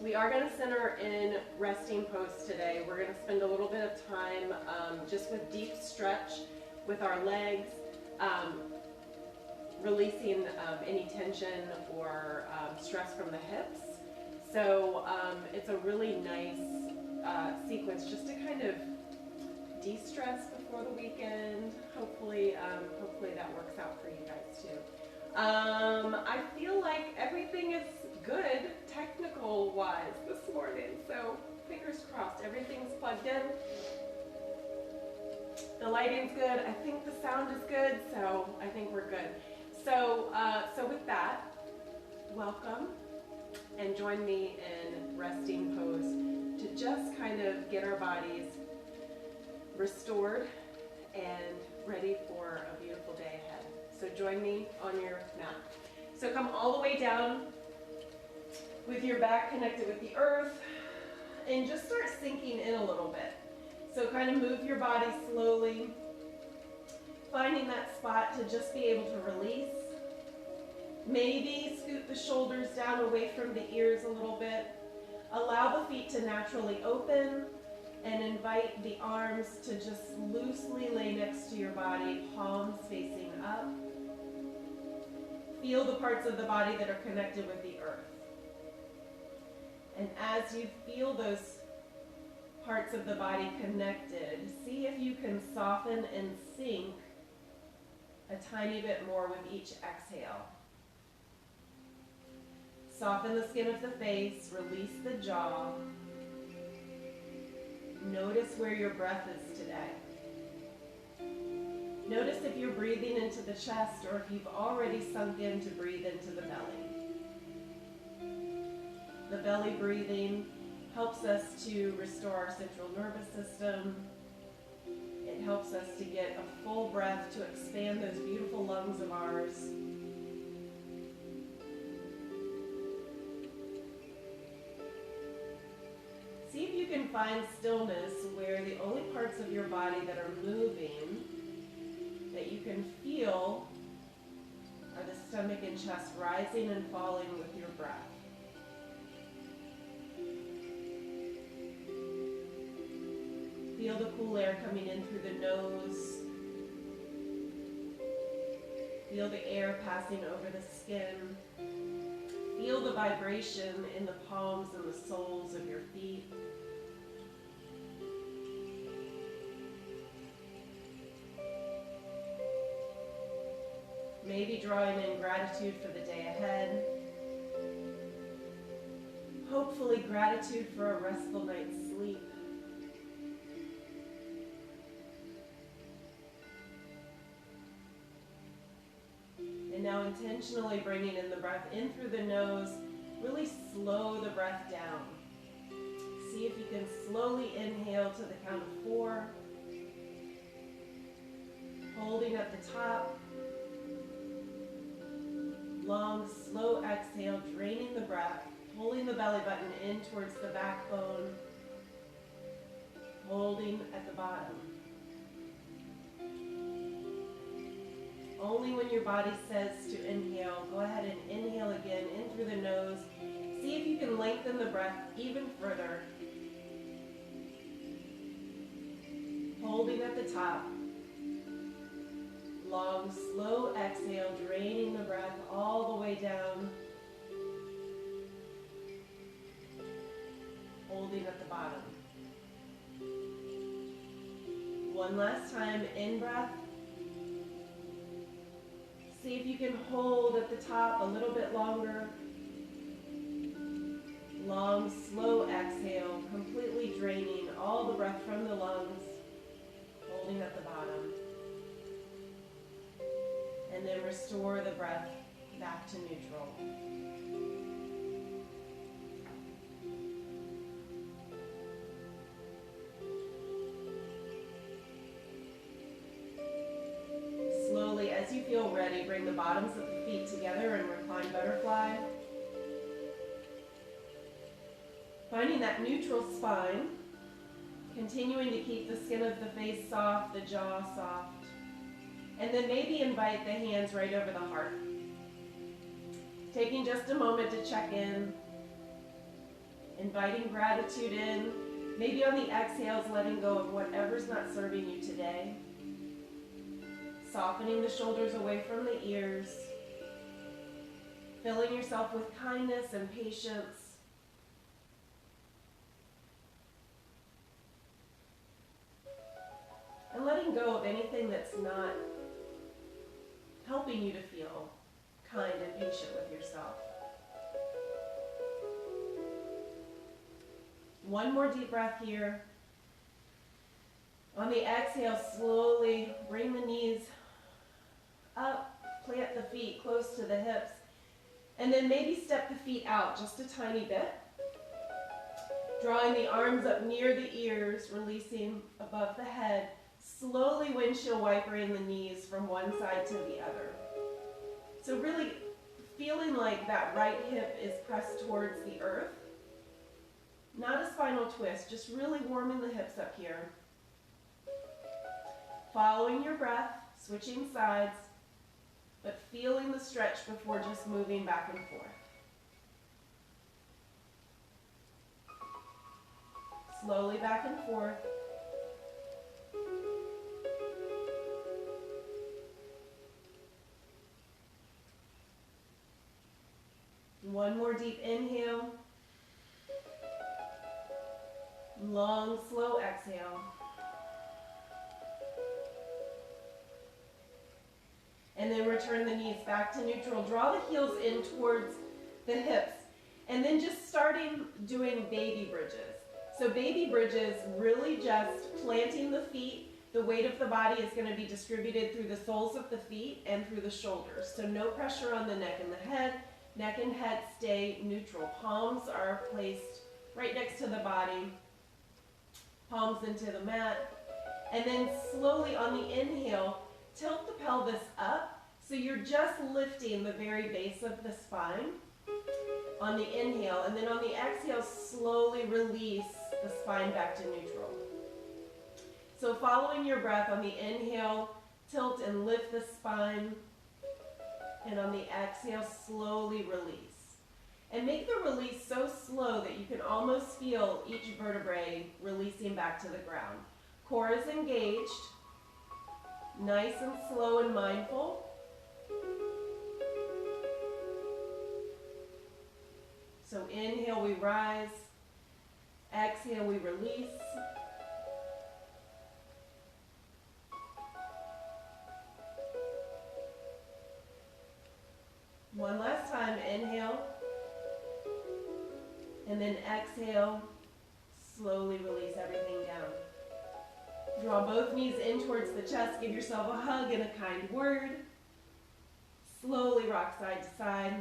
We are going to center in resting pose today. We're going to spend a little bit of time just with deep stretch with our legs, releasing any tension or stress from the hips. So it's a really nice sequence just to kind of de-stress before the weekend. Hopefully that works out for you guys too. I feel like everything is good technical wise this morning, so fingers crossed everything's plugged in. The lighting's good. I think the sound is good, so I think we're good. So with that, welcome and join me in resting pose to just kind of get our bodies restored and ready for a beautiful day ahead. So join me on your mat. So come all the way down with your back connected with the earth and just start sinking in a little bit. So kind of move your body slowly, finding that spot to just be able to release. Maybe scoot the shoulders down away from the ears a little bit. Allow the feet to naturally open and invite the arms to just loosely lay next to your body, palms facing up. Feel the parts of the body that are connected with the earth. And as you feel those parts of the body connected, see if you can soften and sink a tiny bit more with each exhale. Soften the skin of the face, release the jaw. Notice where your breath is today. Notice if you're breathing into the chest or if you've already sunk in to breathe into the belly. The belly breathing helps us to restore our central nervous system. It helps us to get a full breath to expand those beautiful lungs of ours. See if you can find stillness where the only parts of your body that are moving, that you can feel, are the stomach and chest rising and falling with your breath. Feel the cool air coming in through the nose. Feel the air passing over the skin. Feel the vibration in the palms and the soles of your feet. Maybe drawing in gratitude for the day ahead. Hopefully gratitude for a restful night's sleep. And now intentionally bringing in the breath in through the nose. Really slow the breath down. See if you can slowly inhale to the count of 4. Holding at the top. Long, slow exhale, draining the breath, pulling the belly button in towards the backbone, holding at the bottom. Only when your body says to inhale, go ahead and inhale again in through the nose. See if you can lengthen the breath even further. Holding at the top. Long, slow exhale, draining the breath all the way down. Holding at the bottom. One last time, in breath. See if you can hold at the top a little bit longer. Long, slow exhale, completely draining all the breath from the lungs. Holding at the bottom. And then restore the breath back to neutral. Slowly, as you feel ready, bring the bottoms of the feet together and recline butterfly. Finding that neutral spine, continuing to keep the skin of the face soft, the jaw soft. And then maybe invite the hands right over the heart. Taking just a moment to check in Inviting gratitude in. Maybe on the exhales, letting go of whatever's not serving you today. Softening the shoulders away from the ears. Filling yourself with kindness and patience. And letting go of anything that's not helping you to feel kind and patient with yourself. One more deep breath here. On the exhale, slowly bring the knees up, plant the feet close to the hips, and then maybe step the feet out just a tiny bit. Drawing the arms up near the ears, releasing above the head, slowly windshield wipering the knees from one side to the other. So really feeling like that right hip is pressed towards the earth. Not a spinal twist, just really warming the hips up here. Following your breath, switching sides, but feeling the stretch before just moving back and forth. Slowly back and forth. One more deep inhale. Long, slow exhale. And then return the knees back to neutral. Draw the heels in towards the hips. And then just starting doing baby bridges. So baby bridges, really just planting the feet. The weight of the body is going to be distributed through the soles of the feet and through the shoulders. So no pressure on the neck and the head. Neck and head stay neutral. Palms are placed right next to the body. Palms into the mat. And then slowly on the inhale, tilt the pelvis up. So you're just lifting the very base of the spine on the inhale. And then on the exhale, slowly release the spine back to neutral. So following your breath on the inhale, tilt and lift the spine. And on the exhale, slowly release. And make the release so slow that you can almost feel each vertebrae releasing back to the ground. Core is engaged. Nice and slow and mindful. So inhale, we rise. Exhale, we release. One last time, inhale. And then exhale, slowly release everything down. Draw both knees in towards the chest. Give yourself a hug and a kind word. Slowly rock side to side.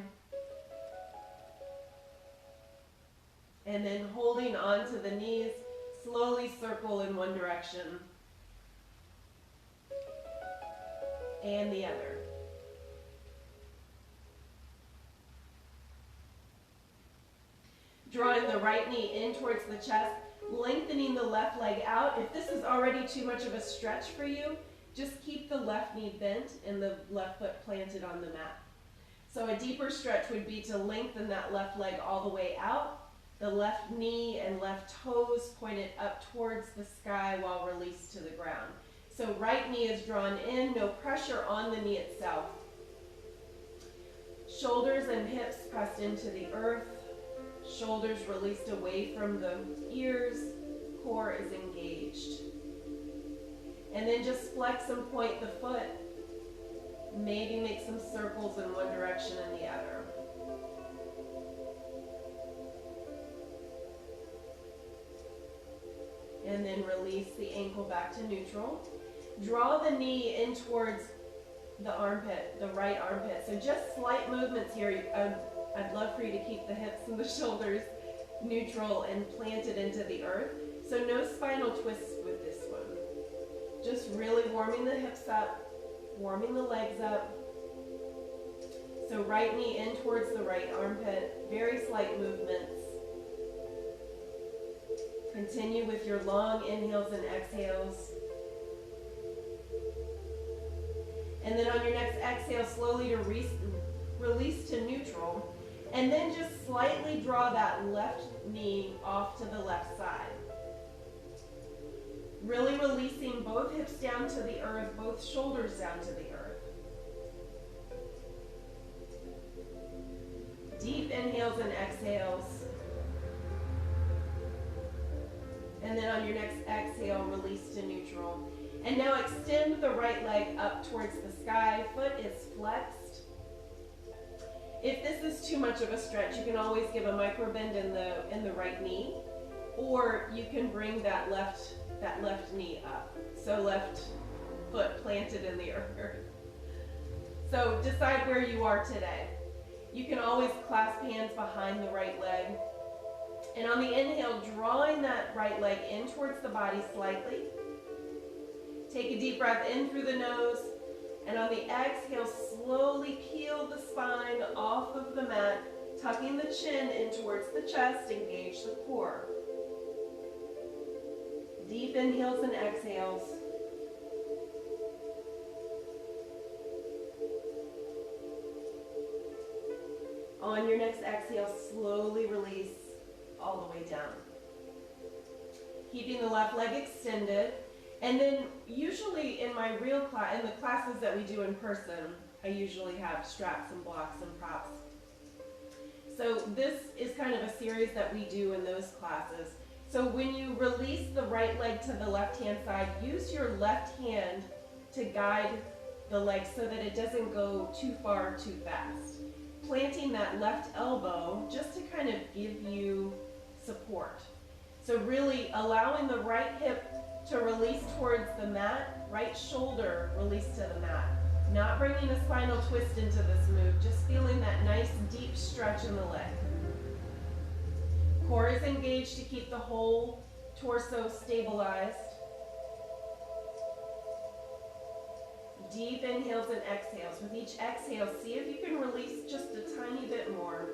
And then holding onto the knees, slowly circle in one direction and the other. Drawing the right knee in towards the chest, lengthening the left leg out. If this is already too much of a stretch for you, just keep the left knee bent and the left foot planted on the mat. So a deeper stretch would be to lengthen that left leg all the way out. The left knee and left toes pointed up towards the sky while released to the ground. So right knee is drawn in, no pressure on the knee itself. Shoulders and hips pressed into the earth. Shoulders released away from the ears. Core is engaged. And then just flex and point the foot. Maybe make some circles in one direction and the other. And then release the ankle back to neutral. Draw the knee in towards the armpit, the right armpit. So just slight movements here. I'd love for you to keep the hips and the shoulders neutral and planted into the earth. So no spinal twists with this one. Just really warming the hips up, warming the legs up. So right knee in towards the right armpit, very slight movements. Continue with your long inhales and exhales. And then on your next exhale, slowly to release to neutral. And then just slightly draw that left knee off to the left side. Really releasing both hips down to the earth, both shoulders down to the earth. Deep inhales and exhales. And then on your next exhale, release to neutral. And now extend the right leg up towards the sky. Foot is flexed. If this is too much of a stretch, you can always give a micro bend in the right knee, or you can bring that left knee up. So left foot planted in the earth. So decide where you are today. You can always clasp hands behind the right leg. And on the inhale, drawing that right leg in towards the body slightly. Take a deep breath in through the nose. And on the exhale, slowly peel the spine off of the mat, tucking the chin in towards the chest, engage the core. Deep inhales and exhales. On your next exhale, slowly release all the way down. Keeping the left leg extended. And then usually in my real class, in the classes that we do in person, I usually have straps and blocks and props. So this is kind of a series that we do in those classes. So when you release the right leg to the left-hand side, use your left hand to guide the leg so that it doesn't go too far too fast. Planting that left elbow just to kind of give you support. So really allowing the right hip to release towards the mat, right shoulder release to the mat. Not bringing a spinal twist into this move, just feeling that nice deep stretch in the leg. Core is engaged to keep the whole torso stabilized. Deep inhales and exhales. With each exhale, see if you can release just a tiny bit more.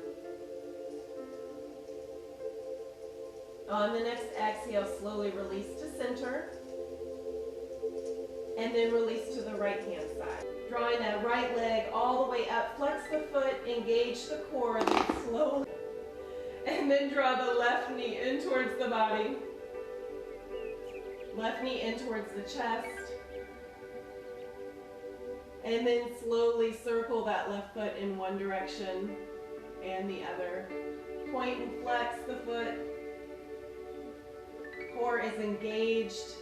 On the next exhale, slowly release to center. And then release to the right hand side. Drawing that right leg all the way up. Flex the foot, engage the core, then slowly. And then draw the left knee in towards the body. Left knee in towards the chest. And then slowly circle that left foot in one direction and the other. Point and flex the foot. Core is engaged.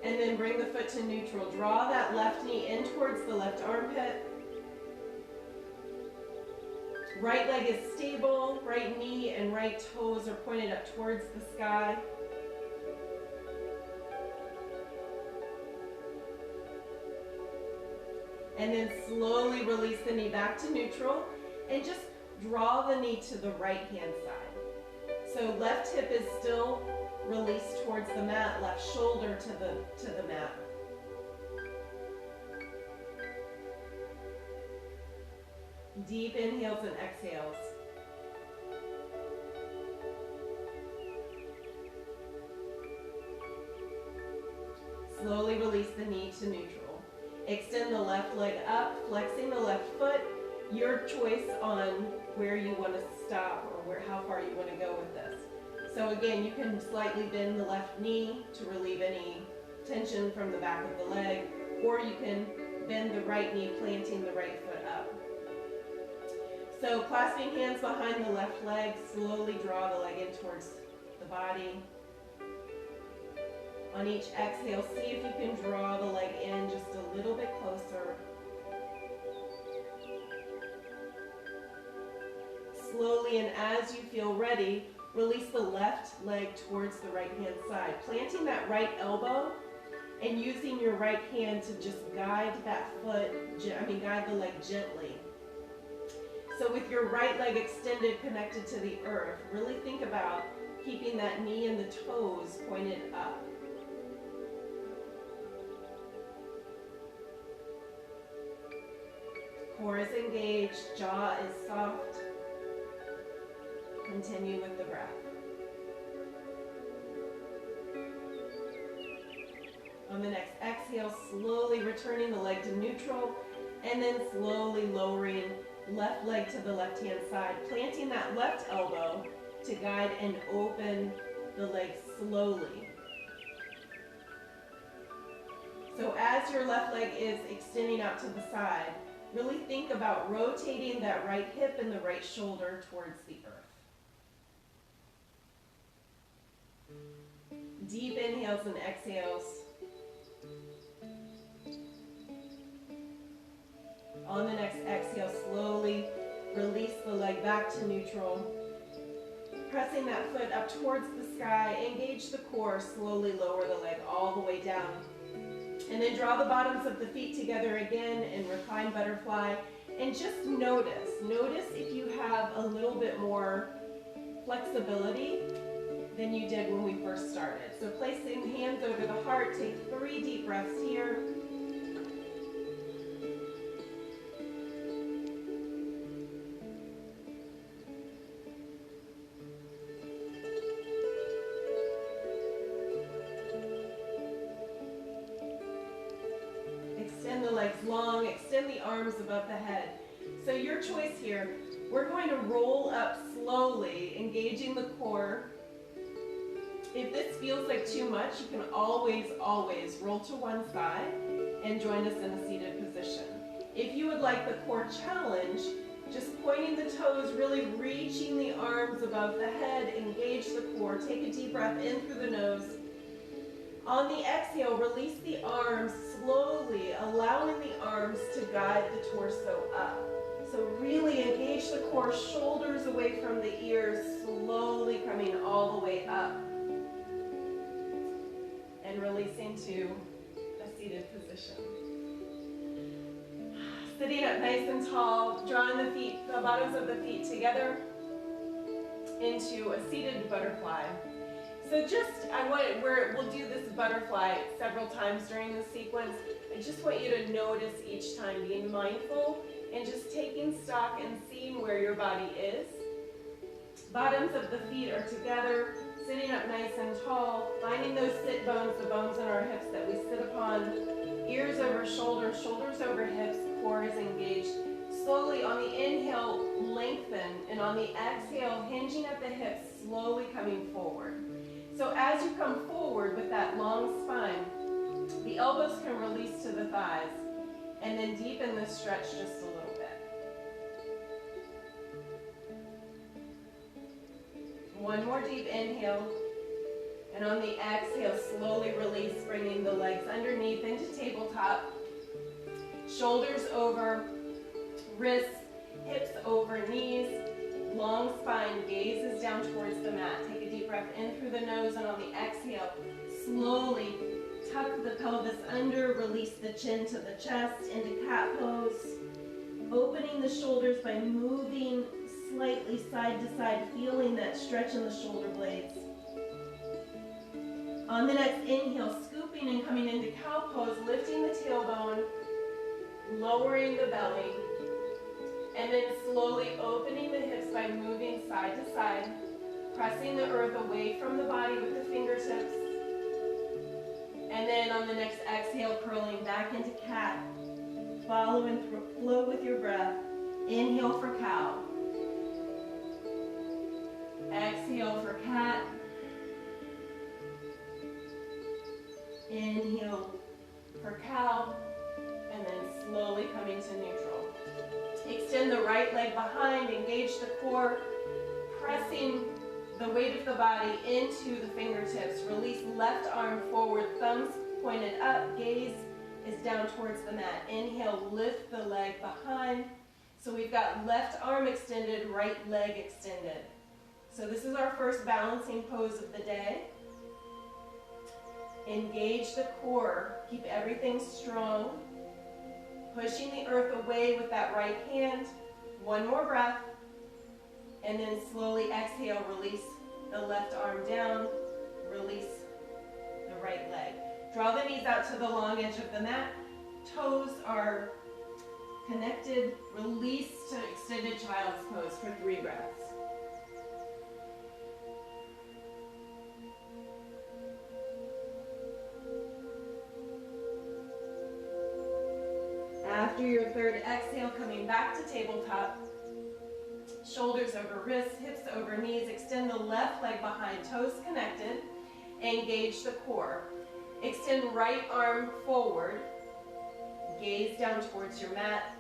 And then bring the foot to neutral. Draw that left knee in towards the left armpit. Right leg is stable. Right knee and right toes are pointed up towards the sky. And then slowly release the knee back to neutral and just draw the knee to the right hand side. So left hip is still released towards the mat, left shoulder to the mat. Deep inhales and exhales. Slowly release the knee to neutral. Extend the left leg up, flexing the left foot. Your choice on where you want to stop or how far you want to go with this. So again, you can slightly bend the left knee to relieve any tension from the back of the leg, or you can bend the right knee, planting the right foot up. So clasping hands behind the left leg, slowly draw the leg in towards the body. On each exhale, see if you can draw the leg in just a little bit closer. Slowly, and as you feel ready, release the left leg towards the right hand side, planting that right elbow and using your right hand to just guide that foot, guide the leg gently. So with your right leg extended, connected to the earth, really think about keeping that knee and the toes pointed up. Core is engaged, jaw is soft. Continue with the breath. On the next exhale, slowly returning the leg to neutral And then slowly lowering left leg to the left-hand side, planting that left elbow to guide and open the leg slowly. So as your left leg is extending out to the side, really think about rotating that right hip and the right shoulder towards the earth. Deep inhales and exhales. On the next exhale, slowly release the leg back to neutral. Pressing that foot up towards the sky, engage the core, slowly lower the leg all the way down. And then draw the bottoms of the feet together again in reclined butterfly. And just notice if you have a little bit more flexibility than you did when we first started. So placing hands over the heart, take 3 deep breaths here. Extend the legs long, extend the arms above the head. So your choice here, we're going to roll up slowly, engaging the core. If this feels like too much, you can always roll to one side and join us in a seated position. If you would like the core challenge, just pointing the toes, really reaching the arms above the head, engage the core. Take a deep breath in through the nose. On the exhale, release the arms slowly, allowing the arms to guide the torso up. So really engage the core, shoulders away from the ears, slowly coming all the way up. And releasing to a seated position. Sitting up nice and tall, drawing the bottoms of the feet together into a seated butterfly. So we'll do this butterfly several times during the sequence. I just want you to notice each time, being mindful and just taking stock and seeing where your body is. Bottoms of the feet are together, sitting up nice and tall, finding those sit bones, the bones in our hips that we sit upon, ears over shoulders, shoulders over hips, core is engaged. Slowly on the inhale, lengthen, and on the exhale, hinging at the hips, slowly coming forward. So as you come forward with that long spine, the elbows can release to the thighs, and then deepen the stretch just a little bit. One more deep inhale, and on the exhale, slowly release, bringing the legs underneath into tabletop, shoulders over, wrists, hips over knees, long spine, gazes down towards the mat. Take a deep breath in through the nose, and on the exhale, slowly tuck the pelvis under, release the chin to the chest into cat pose. Opening the shoulders by moving slightly side to side, feeling that stretch in the shoulder blades. On the next inhale, scooping and coming into cow pose, lifting the tailbone, lowering the belly, and then slowly opening the hips by moving side to side, pressing the earth away from the body with the fingertips. And then on the next exhale, curling back into cat. Follow and flow with your breath. Inhale for cow. Exhale for cat. Inhale for cow. And then slowly coming to neutral. Extend the right leg behind, engage the core, pressing the weight of the body into the fingertips. Release left arm forward, thumbs pointed up, gaze is down towards the mat. Inhale, lift the leg behind. So we've got left arm extended, right leg extended. So this is our first balancing pose of the day. Engage the core, keep everything strong. Pushing the earth away with that right hand. One more breath. And then slowly exhale, release the left arm down, release the right leg. Draw the knees out to the long edge of the mat. Toes are connected. Release to extended child's pose for 3 breaths. After your third exhale, coming back to tabletop. Shoulders over wrists, hips over knees. Extend the left leg behind, toes connected. Engage the core. Extend right arm forward. Gaze down towards your mat.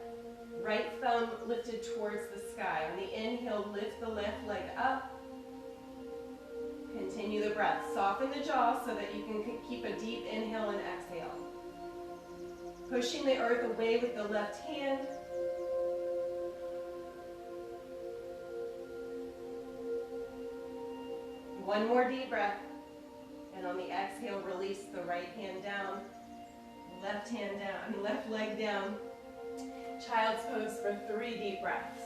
Right thumb lifted towards the sky. On the inhale, lift the left leg up. Continue the breath. Soften the jaw so that you can keep a deep inhale and exhale. Pushing the earth away with the left hand. One more deep breath. And on the exhale, release the right hand down. Left hand down, left leg down. Child's pose for 3 deep breaths.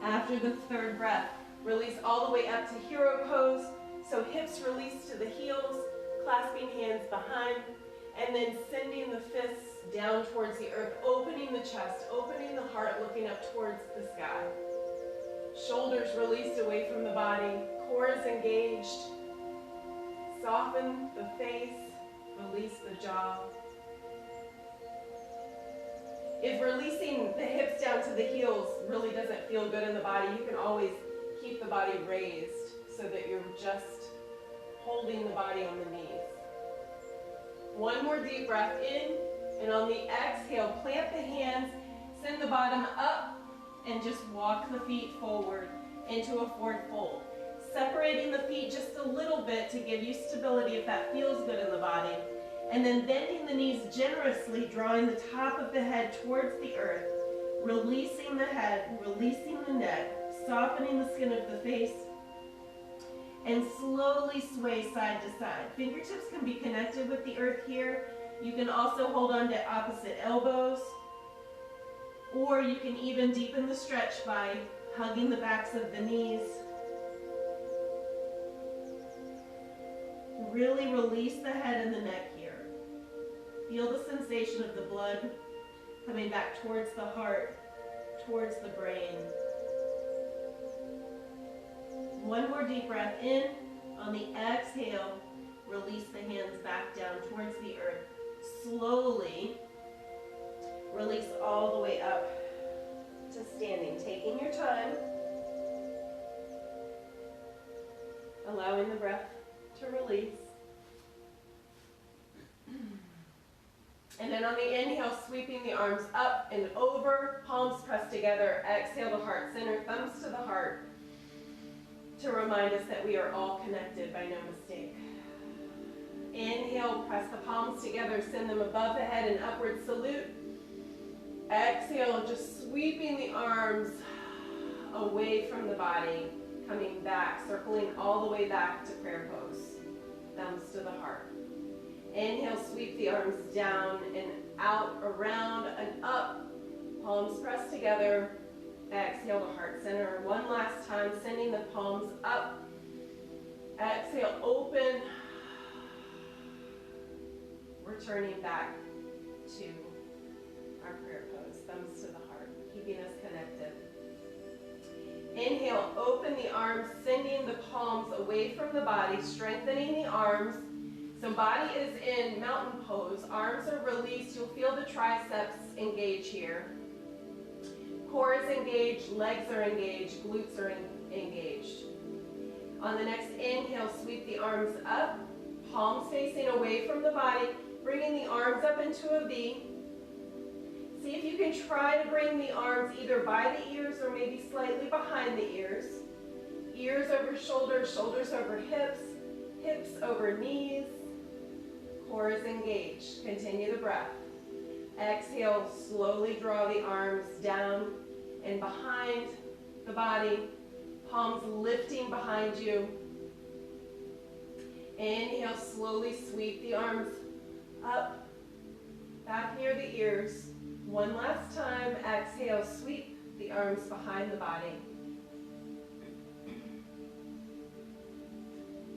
After the third breath, release all the way up to hero pose. So hips release to the heels, clasping hands behind, and then sending the fists down towards the earth, opening the chest, opening the heart, looking up towards the sky. Shoulders released away from the body, core is engaged. Soften the face, release the jaw. If releasing the hips down to the heels really doesn't feel good in the body, you can always keep the body raised so that you're just holding the body on the knees. One more deep breath in, and on the exhale, plant the hands, send the bottom up, and just walk the feet forward into a forward fold. Separating the feet just a little bit to give you stability if that feels good in the body. And then bending the knees generously, drawing the top of the head towards the earth, releasing the head, releasing the neck, softening the skin of the face, and slowly sway side to side. Fingertips can be connected with the earth here. You can also hold on to opposite elbows, or you can even deepen the stretch by hugging the backs of the knees. Really release the head and the neck here. Feel the sensation of the blood coming back towards the heart, towards the brain. One more deep breath in. On the exhale, release the hands back down towards the earth. Slowly release all the way up to standing, taking your time, allowing the breath to release. And then on the inhale, sweeping the arms up and over, palms pressed together, exhale to heart center, thumbs to the heart, to remind us that we are all connected by no mistake. Inhale, press the palms together, send them above the head and upward salute. Exhale, just sweeping the arms away from the body, coming back, circling all the way back to prayer pose. Thumbs to the heart. Inhale, sweep the arms down and out, around and up. Palms pressed together. Exhale to heart center. One last time, sending the palms up. Exhale, open. Returning back to our prayer pose. Thumbs to the heart, keeping us connected. Inhale, open the arms, sending the palms away from the body, strengthening the arms. So body is in mountain pose. Arms are released. You'll feel the triceps engage here. Core is engaged, legs are engaged, glutes are engaged. On the next inhale, sweep the arms up, palms facing away from the body, bringing the arms up into a V. See if you can try to bring the arms either by the ears or maybe slightly behind the ears. Ears over shoulders, shoulders over hips, hips over knees. Core is engaged. Continue the breath. Exhale, slowly draw the arms down and behind the body. Palms lifting behind you. Inhale, slowly sweep the arms up, back near the ears. One last time, exhale, sweep the arms behind the body.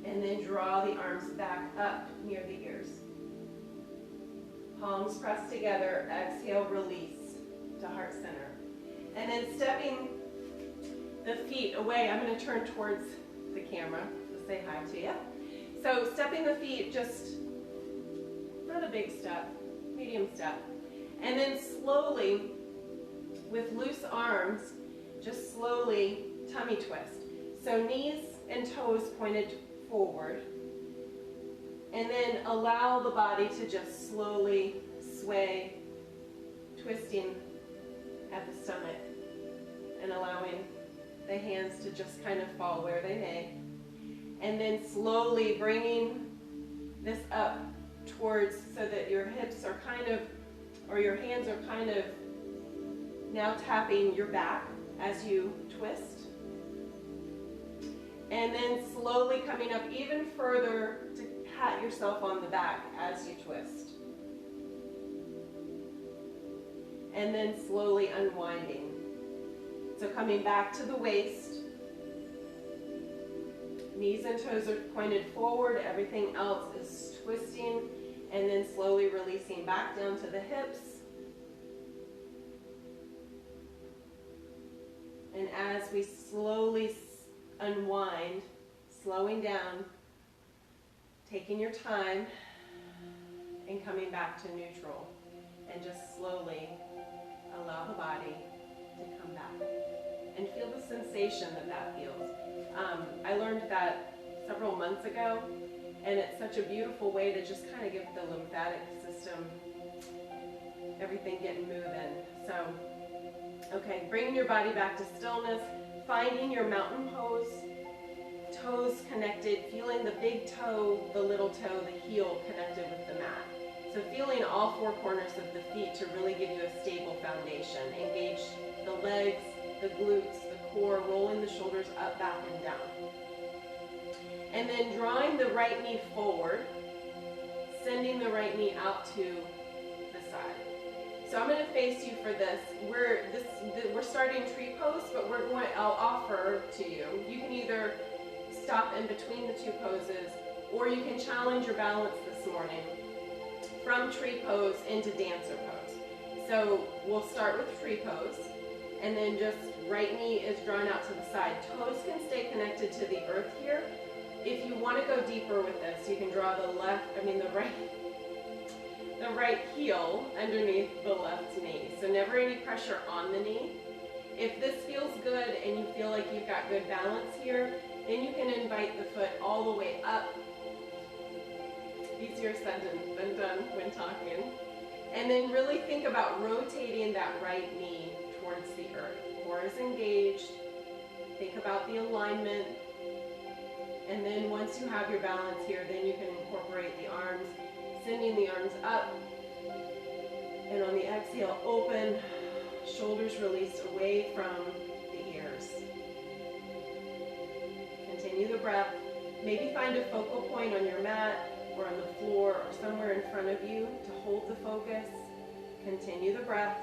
And then draw the arms back up near the ears. Palms pressed together, exhale, release to heart center. And then stepping the feet away, I'm going to turn towards the camera, the say hi to you. So stepping the feet, just not a big step, medium step. And then slowly, with loose arms, just slowly tummy twist. So knees and toes pointed forward. And then allow the body to just slowly sway, twisting at the stomach and allowing the hands to just kind of fall where they may. And then slowly bringing this up towards so that your hips are kind of, or your hands are kind of now tapping your back as you twist. And then slowly coming up even further to pat yourself on the back as you twist. And then slowly unwinding. So coming back to the waist. Knees and toes are pointed forward. Everything else is twisting. And then slowly releasing back down to the hips. And as we slowly unwind, slowing down, taking your time, and coming back to neutral. And just slowly allow the body to come back. And feel the sensation that that feels. I learned that several months ago, and it's such a beautiful way to just kind of give the lymphatic system everything getting moving. So, okay, bringing your body back to stillness, finding your mountain pose, toes connected, feeling the big toe, the little toe, the heel connected with the mat. So feeling all four corners of the feet to really give you a stable foundation. Engage the legs, the glutes, the core, rolling the shoulders up, back, and down. And then drawing the right knee forward, sending the right knee out to the side. So I'm going to face you for this. We're starting tree pose, but I'll offer to you. You can either stop in between the two poses, or you can challenge your balance this morning from tree pose into dancer pose. So we'll start with tree pose, and then just right knee is drawn out to the side. Toes can stay connected to the earth here. If you want to go deeper with this, you can draw the right heel underneath the left knee. So never any pressure on the knee. If this feels good and you feel like you've got good balance here, then you can invite the foot all the way up. Easier said than done when talking. And then really think about rotating that right knee towards the earth. Core is engaged. Think about the alignment. And then once you have your balance here, then you can incorporate the arms, sending the arms up. And on the exhale, open, shoulders released away from the ears. Continue the breath. Maybe find a focal point on your mat or on the floor or somewhere in front of you to hold the focus. Continue the breath.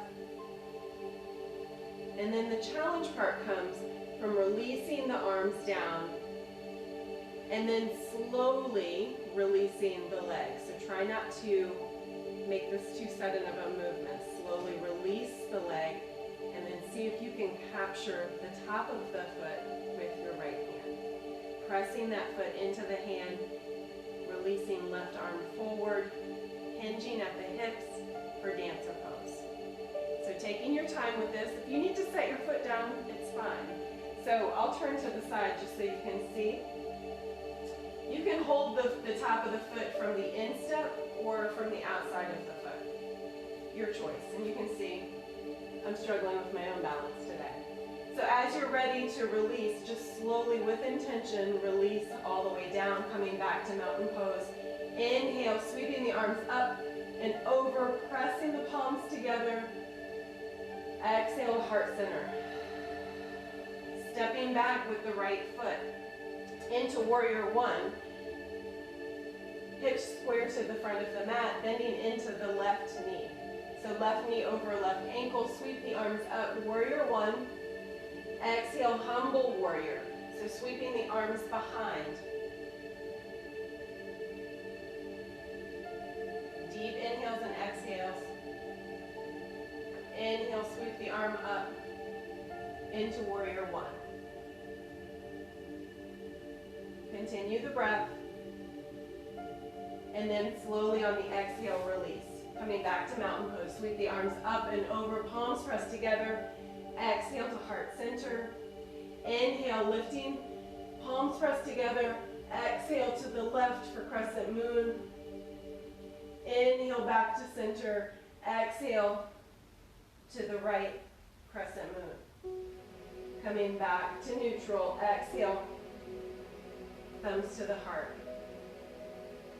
And then the challenge part comes from releasing the arms down and then slowly releasing the legs. So try not to make this too sudden of a movement. Slowly release the leg and then see if you can capture the top of the foot with your right hand. Pressing that foot into the hand, releasing left arm forward, hinging at the hips for dancer pose. So taking your time with this. If you need to set your foot down, it's fine. So I'll turn to the side just so you can see. You can hold the top of the foot from the instep or from the outside of the foot. Your choice. And you can see I'm struggling with my own balance today. So as you're ready to release, just slowly with intention, release all the way down, coming back to mountain pose. Inhale, sweeping the arms up and over, pressing the palms together. Exhale, heart center. Stepping back with the right foot into warrior one. Hips square to the front of the mat, bending into the left knee. So left knee over left ankle, sweep the arms up, warrior one. Exhale, humble warrior. So sweeping the arms behind. Deep inhales and exhales. Inhale, sweep the arm up into warrior one. Continue the breath. And then slowly on the exhale, release. Coming back to mountain pose. Sweep the arms up and over, palms pressed together. Exhale to heart center. Inhale, lifting, palms pressed together. Exhale to the left for crescent moon. Inhale back to center. Exhale to the right, crescent moon. Coming back to neutral. Exhale, thumbs to the heart.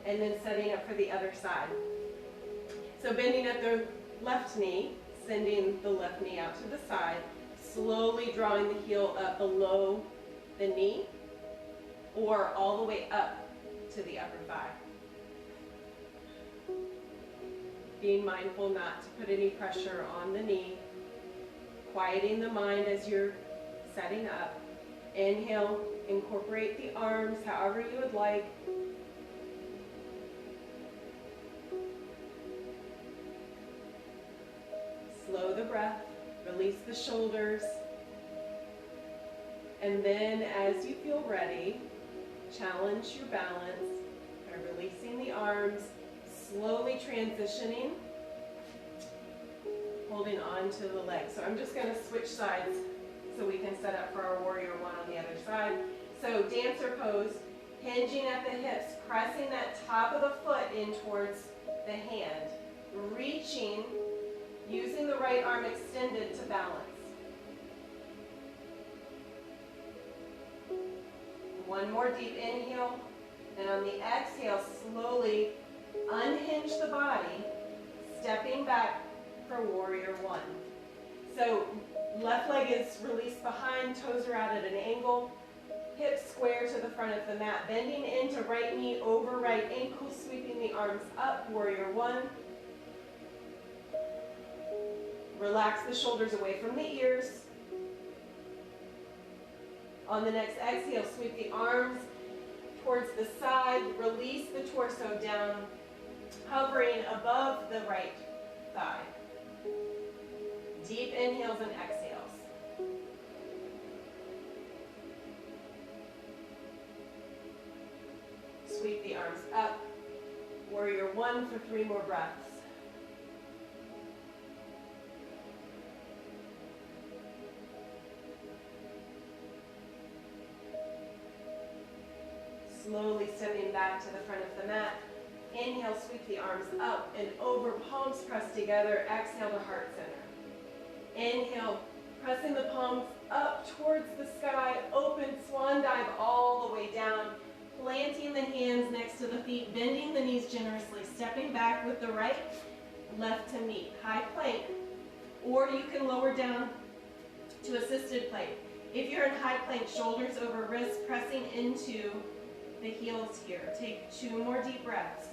And then setting up for the other side. So bending at the left knee, sending the left knee out to the side, slowly drawing the heel up below the knee or all the way up to the upper thigh. Being mindful not to put any pressure on the knee, quieting the mind as you're setting up. Inhale, incorporate the arms however you would like. Slow the breath, release the shoulders, and then as you feel ready, challenge your balance by releasing the arms, slowly transitioning, holding on to the legs. So I'm just going to switch sides so we can set up for our warrior one on the other side. So dancer pose, hinging at the hips, pressing that top of the foot in towards the hand, reaching, using the right arm extended to balance. One more deep inhale, and on the exhale, slowly unhinge the body, stepping back for warrior one. So left leg is released behind, toes are out at an angle, hips square to the front of the mat, bending into right knee over right ankle, sweeping the arms up, warrior one. Relax the shoulders away from the ears. On the next exhale, sweep the arms towards the side, release the torso down, hovering above the right thigh. Deep inhales and exhales. Sweep the arms up. Warrior one for 3 more breaths. Slowly stepping back to the front of the mat. Inhale, sweep the arms up and over, palms pressed together. Exhale to heart center. Inhale, pressing the palms up towards the sky. Open swan dive all the way down. Planting the hands next to the feet, bending the knees generously, stepping back with the right, left to meet. High plank, or you can lower down to assisted plank. If you're in high plank, shoulders over wrists, pressing into the heels here. Take 2 more deep breaths.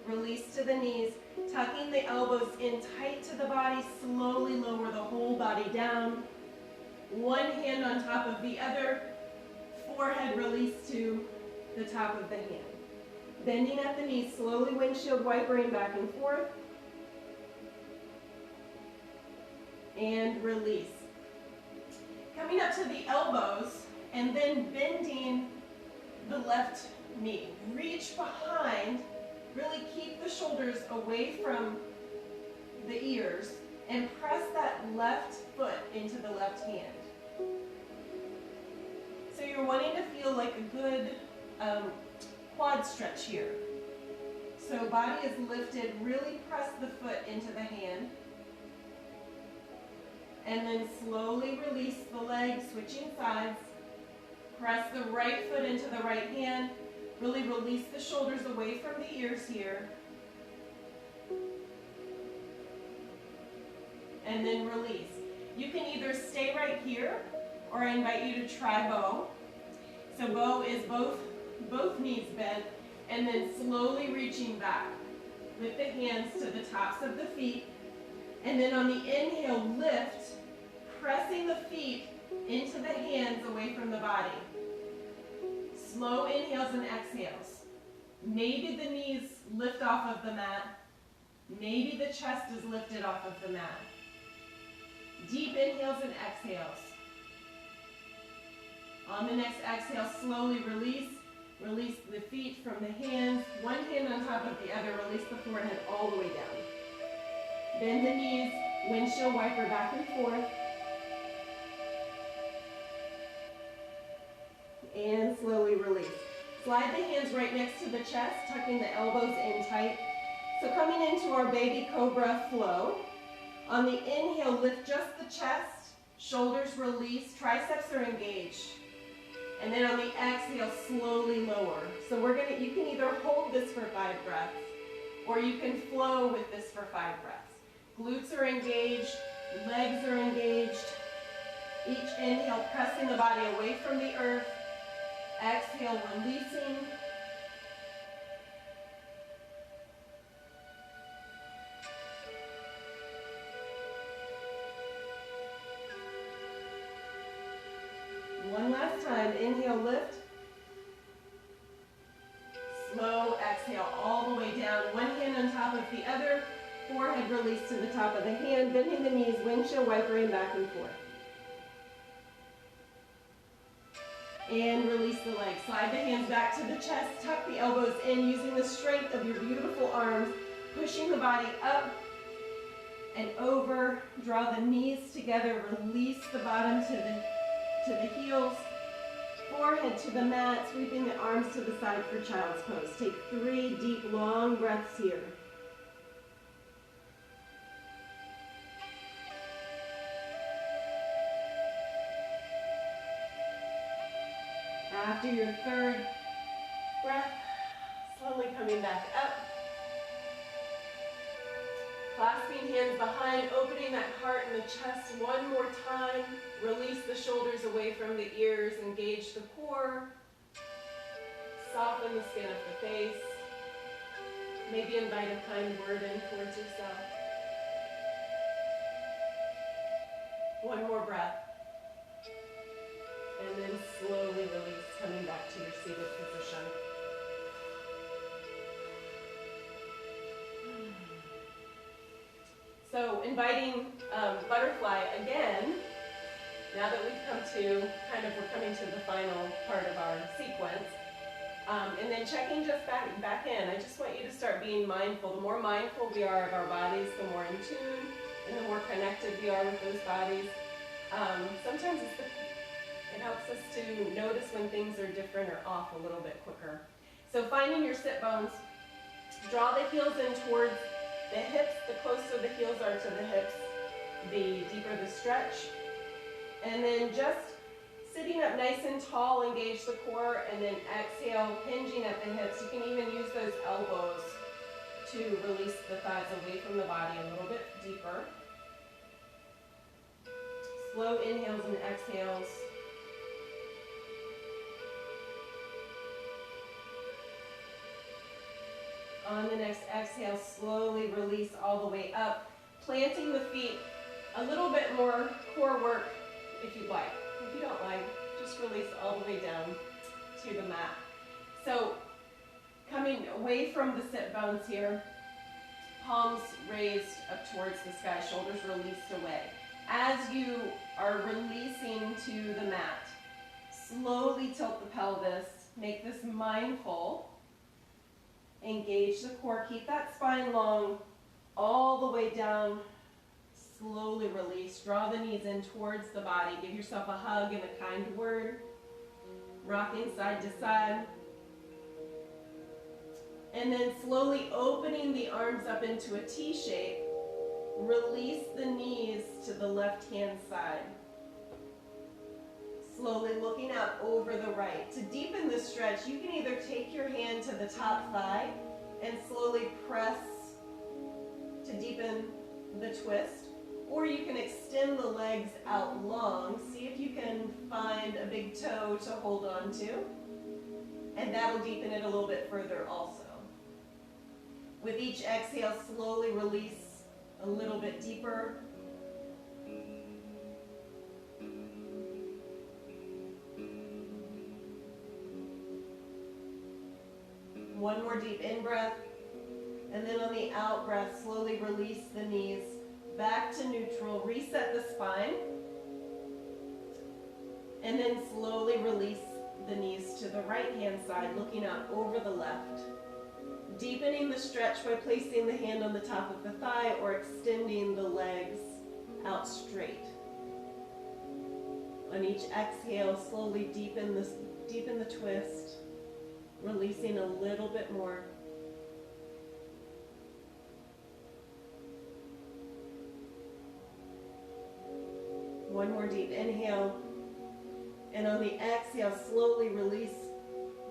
Release to the knees, tucking the elbows in tight to the body. Slowly lower the whole body down. One hand on top of the other. Forehead release to the top of the hand. Bending at the knees, slowly windshield wipering back and forth. And release. Coming up to the elbows and then bending the left knee. Reach behind, really keep the shoulders away from the ears and press that left foot into the left hand. So you're wanting to feel like a good quad stretch here. So body is lifted, really press the foot into the hand. And then slowly release the leg, switching sides. Press the right foot into the right hand. Really release the shoulders away from the ears here. And then release. You can either stay right here, or I invite you to try bow. So bow is both knees bent, and then slowly reaching back with the hands to the tops of the feet. And then on the inhale, lift, pressing the feet into the hands away from the body. Slow inhales and exhales. Maybe the knees lift off of the mat. Maybe the chest is lifted off of the mat. Deep inhales and exhales. On the next exhale, slowly release. Release the feet from the hands. One hand on top of the other. Release the forehead all the way down. Bend the knees. Windshield wiper back and forth. And slowly release. Slide the hands right next to the chest, tucking the elbows in tight. So coming into our baby cobra flow. On the inhale, lift just the chest, shoulders release, triceps are engaged. And then on the exhale, slowly lower. So you can either hold this for 5 breaths, or you can flow with this for 5 breaths. Glutes are engaged, legs are engaged. Each inhale, pressing the body away from the earth. Exhale, releasing. One last time, inhale, lift. Slow exhale all the way down. One hand on top of the other. Forehead release to the top of the hand. Bending the knees, windshield wipering back and forth. And release the legs. Slide the hands back to the chest. Tuck the elbows in using the strength of your beautiful arms. Pushing the body up and over. Draw the knees together. Release the bottom to the heels. Forehead to the mat. Sweeping the arms to the side for child's pose. Take 3 deep, long breaths here. After your 3rd breath, slowly coming back up. Clasping hands behind, opening that heart and the chest one more time. Release the shoulders away from the ears, engage the core. Soften the skin of the face. Maybe invite a kind word in towards yourself. One more breath. And then slowly release, coming back to your seated position. So inviting butterfly again, now that we've come to, we're coming to the final part of our sequence. And then checking just back in. I just want you to start being mindful. The more mindful we are of our bodies, the more in tune and the more connected we are with those bodies. Sometimes it helps us to notice when things are different or off a little bit quicker. So finding your sit bones, draw the heels in towards the hips. The closer the heels are to the hips, the deeper the stretch. And then just sitting up nice and tall, engage the core, and then exhale, hinging at the hips. You can even use those elbows to release the thighs away from the body a little bit deeper. Slow inhales and exhales. On the next exhale, slowly release all the way up, planting the feet. A little bit more core work if you'd like. If you don't like, just release all the way down to the mat. So coming away from the sit bones here, palms raised up towards the sky, shoulders released away. As you are releasing to the mat, slowly tilt the pelvis, make this mindful. Engage the core, keep that spine long, all the way down, slowly release. Draw the knees in towards the body, give yourself a hug and a kind word. Rocking side to side. And then slowly opening the arms up into a T shape, release the knees to the left hand side. Slowly looking out over the right. To deepen the stretch, you can either take your hand to the top thigh and slowly press to deepen the twist, or you can extend the legs out long. See if you can find a big toe to hold on to, and that'll deepen it a little bit further also. With each exhale, slowly release a little bit deeper. One more deep in-breath, and then on the out-breath, slowly release the knees, back to neutral, reset the spine, and then slowly release the knees to the right hand side, looking out over the left. Deepening the stretch by placing the hand on the top of the thigh or extending the legs out straight. On each exhale, slowly deepen the twist, releasing a little bit more. One more deep inhale. And on the exhale, slowly release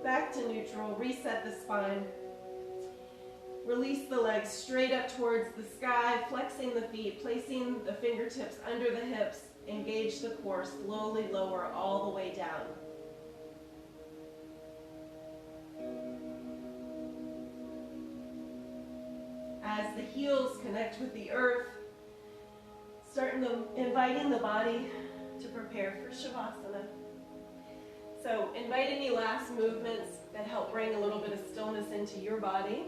back to neutral, reset the spine. Release the legs straight up towards the sky, flexing the feet, placing the fingertips under the hips, engage the core, slowly lower all the way down. As the heels connect with the earth, inviting the body to prepare for Shavasana. So invite any last movements that help bring a little bit of stillness into your body.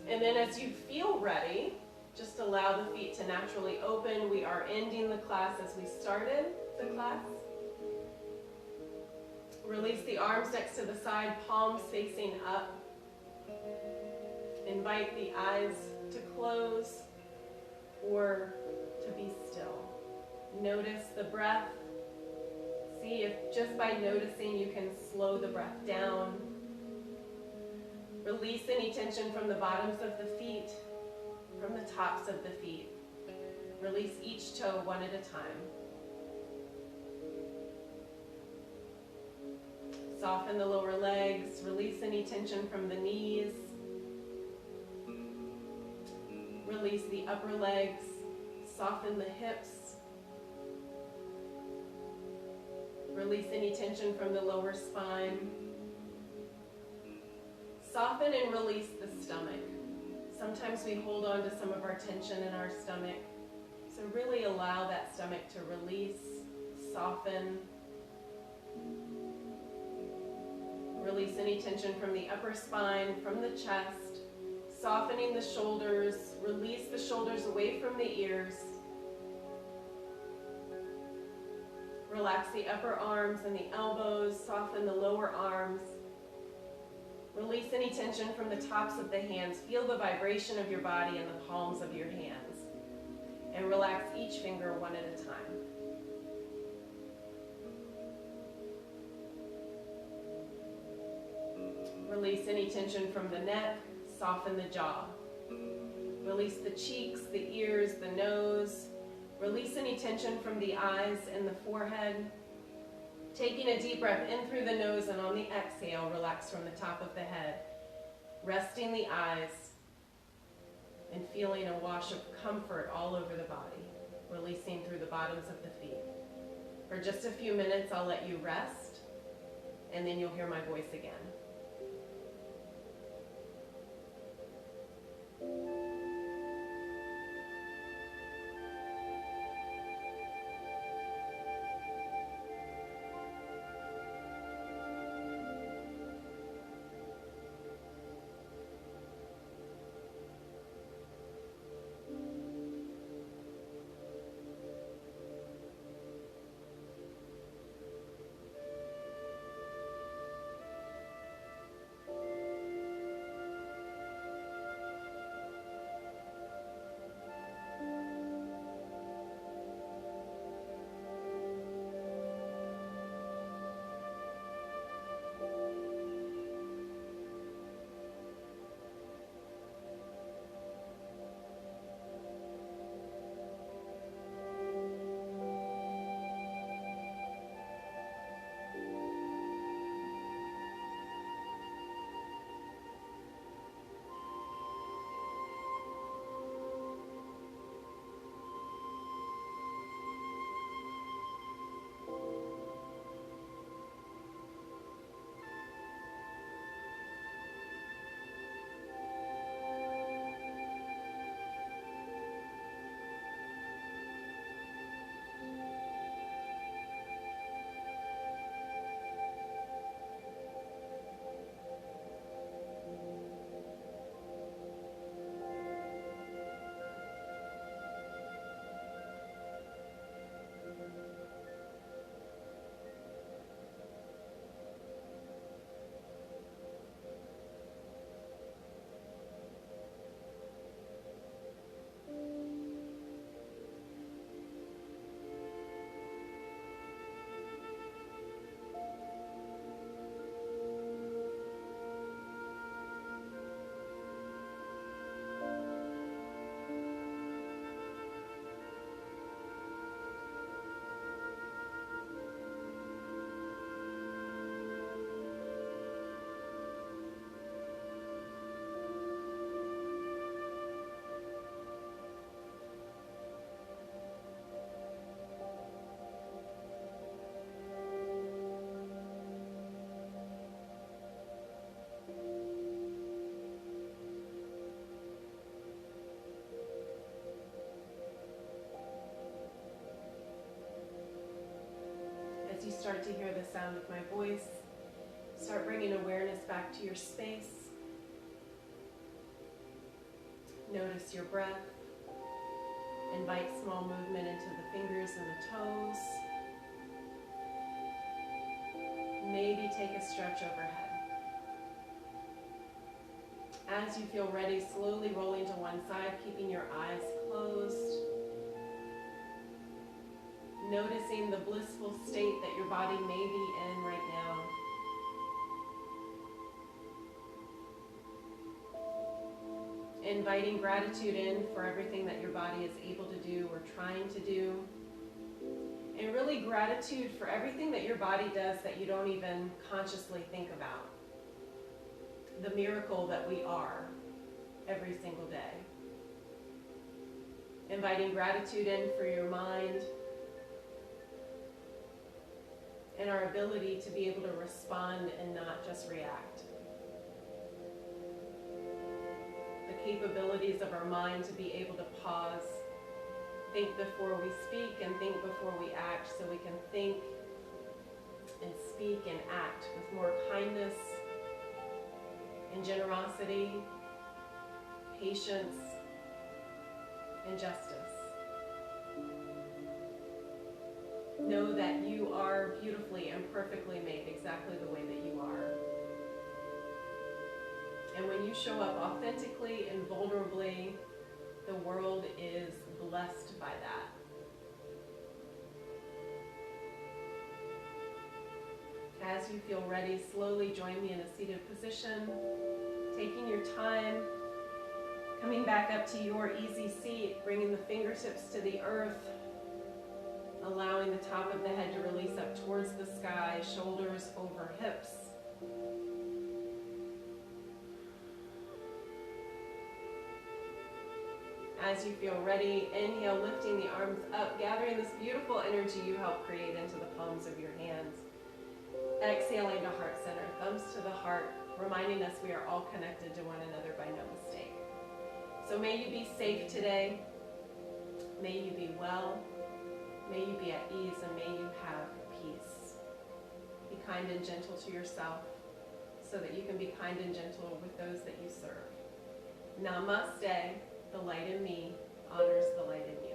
And then as you feel ready, just allow the feet to naturally open. We are ending the class as we started the class. Release the arms next to the side, palms facing up. Invite the eyes to close or to be still. Notice the breath. See if just by noticing you can slow the breath down. Release any tension from the bottoms of the feet, from the tops of the feet. Release each toe one at a time. Soften the lower legs. Release any tension from the knees. Release the upper legs. Soften the hips. Release any tension from the lower spine. Soften and release the stomach. Sometimes we hold on to some of our tension in our stomach. So really allow that stomach to release, soften. Release any tension from the upper spine, from the chest. Softening the shoulders. Release the shoulders away from the ears. Relax the upper arms and the elbows. Soften the lower arms. Release any tension from the tops of the hands. Feel the vibration of your body in the palms of your hands. And relax each finger one at a time. Release any tension from the neck. Soften the jaw. Release the cheeks, the ears, the nose. Release any tension from the eyes and the forehead. Taking a deep breath in through the nose, and on the exhale, relax from the top of the head. Resting the eyes and feeling a wash of comfort all over the body. Releasing through the bottoms of the feet. For just a few minutes, I'll let you rest, and then you'll hear my voice again. start to hear the sound of my voice, start bringing awareness back to your space. Notice your breath. Invite small movement into the fingers and the toes. Maybe take a stretch overhead. As you feel ready, slowly rolling to one side, keeping your eyes closed. Noticing the blissful state that your body may be in right now. Inviting gratitude in for everything that your body is able to do or trying to do. And really gratitude for everything that your body does that you don't even consciously think about. The miracle that we are every single day. Inviting gratitude in for your mind and our ability to be able to respond and not just react. The capabilities of our mind to be able to pause, think before we speak and think before we act, so we can think and speak and act with more kindness and generosity, patience, and justice. Know that you are beautifully and perfectly made exactly the way that you are. And when you show up authentically and vulnerably, the world is blessed by that. As you feel ready, slowly join me in a seated position, taking your time, coming back up to your easy seat, bringing the fingertips to the earth, allowing the top of the head to release up towards the sky, shoulders over hips. As you feel ready, inhale, lifting the arms up, gathering this beautiful energy you help create into the palms of your hands. Exhaling to heart center, thumbs to the heart, reminding us we are all connected to one another by no mistake. So may you be safe today. May you be well. May you be at ease, and may you have peace. Be kind and gentle to yourself so that you can be kind and gentle with those that you serve. Namaste. The light in me honors the light in you.